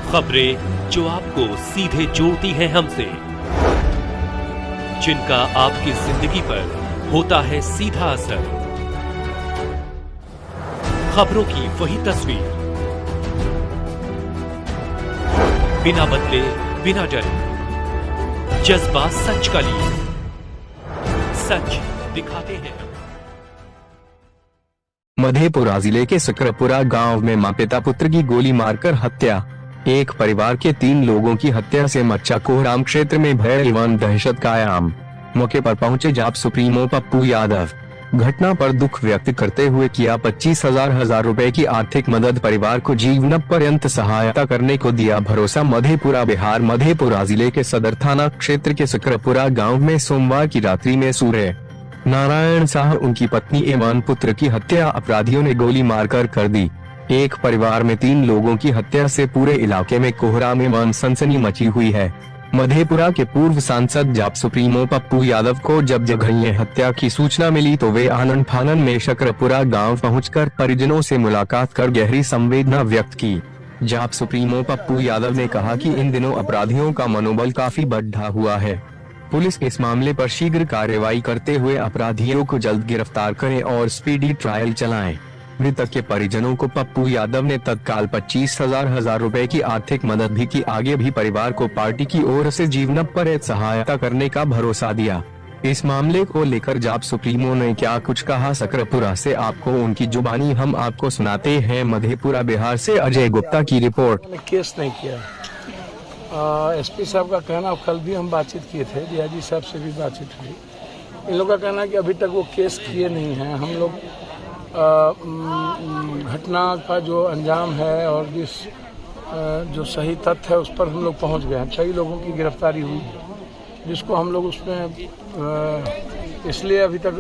खबरें जो आपको सीधे जोड़ती हैं हमसे, जिनका आपकी जिंदगी पर होता है सीधा असर। खबरों की वही तस्वीर, बिना बदले बिना डरे, जज्बा सच का लिए, सच दिखाते हैं। मधेपुरा जिले के सकरपुरा गांव में मां पिता पुत्र की गोली मारकर हत्या। एक परिवार के 3 लोगों की हत्या से मच्चा कोहराम क्षेत्र में भय एवं दहशत कायम। मौके पर पहुंचे जाप सुप्रीमो पप्पू यादव। घटना पर दुख व्यक्त करते हुए किया 25,000 रुपए की आर्थिक मदद, परिवार को जीवन पर्यंत सहायता करने को दिया भरोसा। मधेपुरा बिहार। मधेपुरा जिले के सदर थाना क्षेत्र के सकरपुरा गाँव में सोमवार की रात्रि में सूर्य नारायण शाह, उनकी पत्नी एवं पुत्र की हत्या अपराधियों ने गोली मारकर कर दी। एक परिवार में 3 लोगों की हत्या से पूरे इलाके में कोहराम एवं सनसनी मची हुई है। मधेपुरा के पूर्व सांसद जाप सुप्रीमो पप्पू यादव को जब जघन्य हत्या की सूचना मिली तो वे आनन फानन में सकरपुरा गांव पहुंचकर परिजनों से मुलाकात कर गहरी संवेदना व्यक्त की। जाप सुप्रीमो पप्पू यादव ने कहा कि इन दिनों अपराधियों का मनोबल काफी बढ़ा हुआ है। पुलिस इस मामले पर शीघ्र कार्रवाई करते हुए अपराधियों को जल्द गिरफ्तार करे और स्पीडी ट्रायल चलाएं। मृतक के परिजनों को पप्पू यादव ने तत्काल 25,000 रुपए की आर्थिक मदद भी की। आगे भी परिवार को पार्टी की ओर से जीवन पर्यंत सहायता करने का भरोसा दिया। इस मामले को लेकर जाप सुप्रीमो ने क्या कुछ कहा, सकरपुरा से आपको उनकी जुबानी हम आपको सुनाते हैं। मधेपुरा बिहार से अजय गुप्ता की रिपोर्ट। केस नहीं किया। एसपी साहब का कहना, कल भी हम बातचीत किए थे, डीआईजी साहब से भी बातचीत हुई। इन लोगों का कहना है कि अभी तक वो केस किए नहीं हैं। हम लोग घटना का जो अंजाम है और जो सही तथ्य है उस पर हम लोग पहुंच गए हैं। 6 लोगों की गिरफ्तारी हुई, जिसको हम लोग उसमें इसलिए अभी तक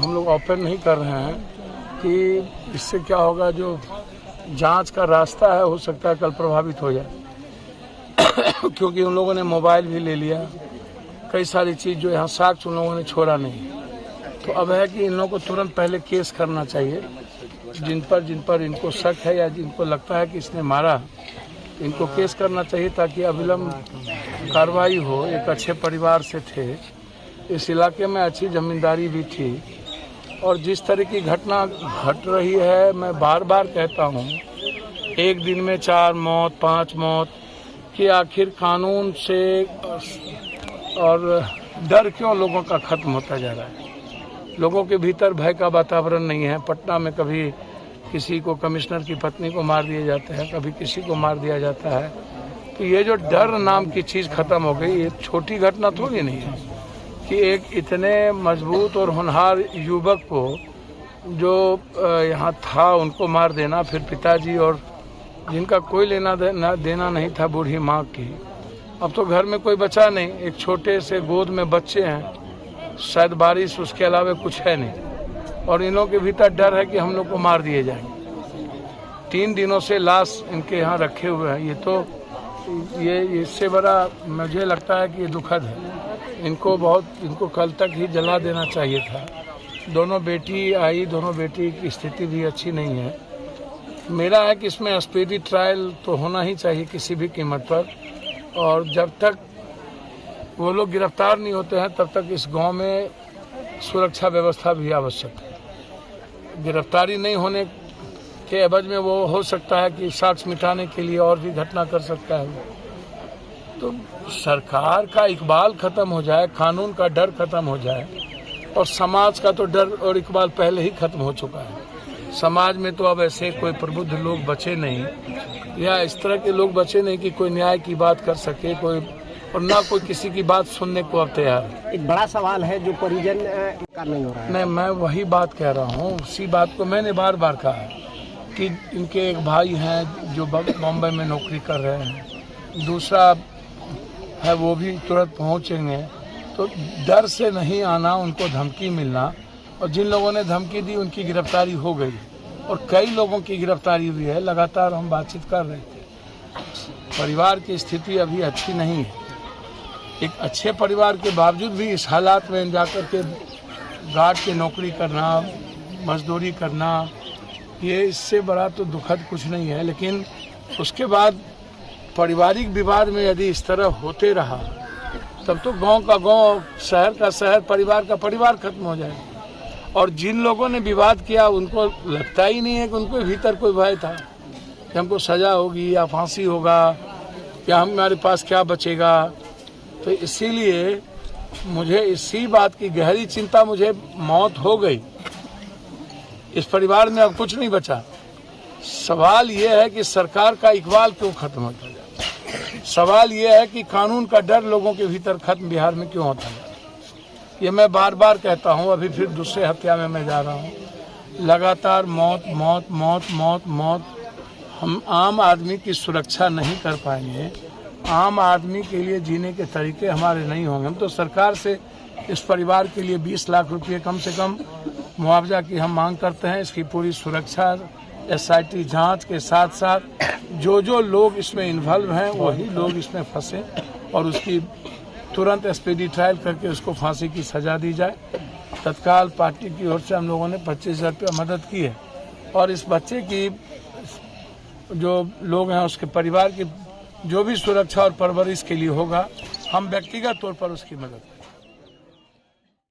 हम लोग ओपन नहीं कर रहे हैं कि इससे क्या होगा, जो जांच का रास्ता है हो सकता है कल प्रभावित हो जाए क्योंकि उन लोगों ने मोबाइल भी ले लिया, कई सारी चीज़ जो यहाँ साक्ष्य उन लोगों ने छोड़ा नहीं। तो अब है कि इन लोगों को तुरंत पहले केस करना चाहिए। जिन पर इनको शक है या जिनको लगता है कि इसने मारा, इनको केस करना चाहिए ताकि अविलंब कार्रवाई हो। एक अच्छे परिवार से थे, इस इलाके में अच्छी जमींदारी भी थी, और जिस तरह की घटना घट रही है, मैं बार बार कहता हूँ, एक दिन में 4 मौत 5 मौत कि आखिर कानून से और डर क्यों लोगों का खत्म होता जा रहा है। लोगों के भीतर भय का वातावरण नहीं है। पटना में कभी किसी को, कमिश्नर की पत्नी को मार दिए जाते हैं, कभी किसी को मार दिया जाता है। तो ये जो डर नाम की चीज़ खत्म हो गई। ये छोटी घटना थोड़ी नहीं है कि एक इतने मजबूत और होनहार युवक को जो यहाँ था उनको मार देना, फिर पिताजी और जिनका कोई लेना देना नहीं था बूढ़ी माँ की। अब तो घर में कोई बचा नहीं, एक छोटे से गोद में बच्चे हैं, शायद बारिश, उसके अलावा कुछ है नहीं, और इन लोगों के भीतर डर है कि हम लोग को मार दिए जाएंगे। 3 दिनों से लाश इनके यहाँ रखे हुए हैं। ये इससे बड़ा मुझे लगता है कि ये दुखद है। इनको कल तक ही जला देना चाहिए था। दोनों बेटी आई, दोनों बेटी की स्थिति भी अच्छी नहीं है। मेरा है कि इसमें स्पीडी ट्रायल तो होना ही चाहिए किसी भी कीमत पर, और जब तक वो लोग गिरफ्तार नहीं होते हैं तब तक इस गांव में सुरक्षा व्यवस्था भी आवश्यक है। गिरफ्तारी नहीं होने के एवज में वो हो सकता है कि साक्ष्य मिटाने के लिए और भी घटना कर सकता है। तो सरकार का इकबाल खत्म हो जाए, कानून का डर खत्म हो जाए, और समाज का तो डर और इकबाल पहले ही खत्म हो चुका है। समाज में तो अब ऐसे कोई प्रबुद्ध लोग बचे नहीं, या इस तरह के लोग बचे नहीं कि कोई न्याय की बात कर सके, कोई, और ना कोई किसी की बात सुनने को अब तैयार है। एक बड़ा सवाल है जो परिजन का नहीं हो रहा है। नहीं, मैं वही बात कह रहा हूँ, उसी बात को मैंने बार बार कहा है कि इनके एक भाई हैं जो बॉम्बे में नौकरी कर रहे हैं, दूसरा है वो भी तुरंत पहुँचेंगे। तो डर से नहीं आना, उनको धमकी मिलना, और जिन लोगों ने धमकी दी उनकी गिरफ्तारी हो गई, और कई लोगों की गिरफ्तारी हुई है। लगातार हम बातचीत कर रहे थे। परिवार की स्थिति अभी अच्छी नहीं है। एक अच्छे परिवार के बावजूद भी इस हालात में जाकर के गार्ड की नौकरी करना, मजदूरी करना, ये इससे बड़ा तो दुखद कुछ नहीं है। लेकिन उसके बाद पारिवारिक विवाद में यदि इस तरह होते रहा तब तो गांव का गांव, शहर का शहर, परिवार का परिवार खत्म हो जाएगा। और जिन लोगों ने विवाद किया उनको लगता ही नहीं है कि उनको भीतर कोई भय था कि हमको सजा होगी या फांसी होगा या हमारे पास क्या बचेगा। तो इसीलिए मुझे इसी बात की गहरी चिंता, मुझे मौत हो गई, इस परिवार में अब कुछ नहीं बचा। सवाल ये है कि सरकार का इकबाल क्यों खत्म होता जाए। सवाल ये है कि कानून का डर लोगों के भीतर खत्म बिहार में क्यों होता है। ये मैं बार बार कहता हूँ, अभी फिर दूसरे हत्या में मैं जा रहा हूँ। लगातार मौत मौत मौत मौत मौत। हम आम आदमी की सुरक्षा नहीं कर पाएंगे, आम आदमी के लिए जीने के तरीके हमारे नहीं होंगे। हम तो सरकार से इस परिवार के लिए 20 लाख रुपये कम से कम मुआवजा की हम मांग करते हैं। इसकी पूरी सुरक्षा, SIT जांच के साथ साथ जो जो लोग इसमें इन्वॉल्व हैं वही लोग इसमें फंसे और उसकी तुरंत स्पीडी ट्रायल करके उसको फांसी की सजा दी जाए। तत्काल पार्टी की ओर से हम लोगों ने 25,000 रुपये मदद की है और इस बच्चे की जो लोग हैं उसके परिवार की जो भी सुरक्षा और परवरिश के लिए होगा, हम व्यक्तिगत तौर पर उसकी मदद करें।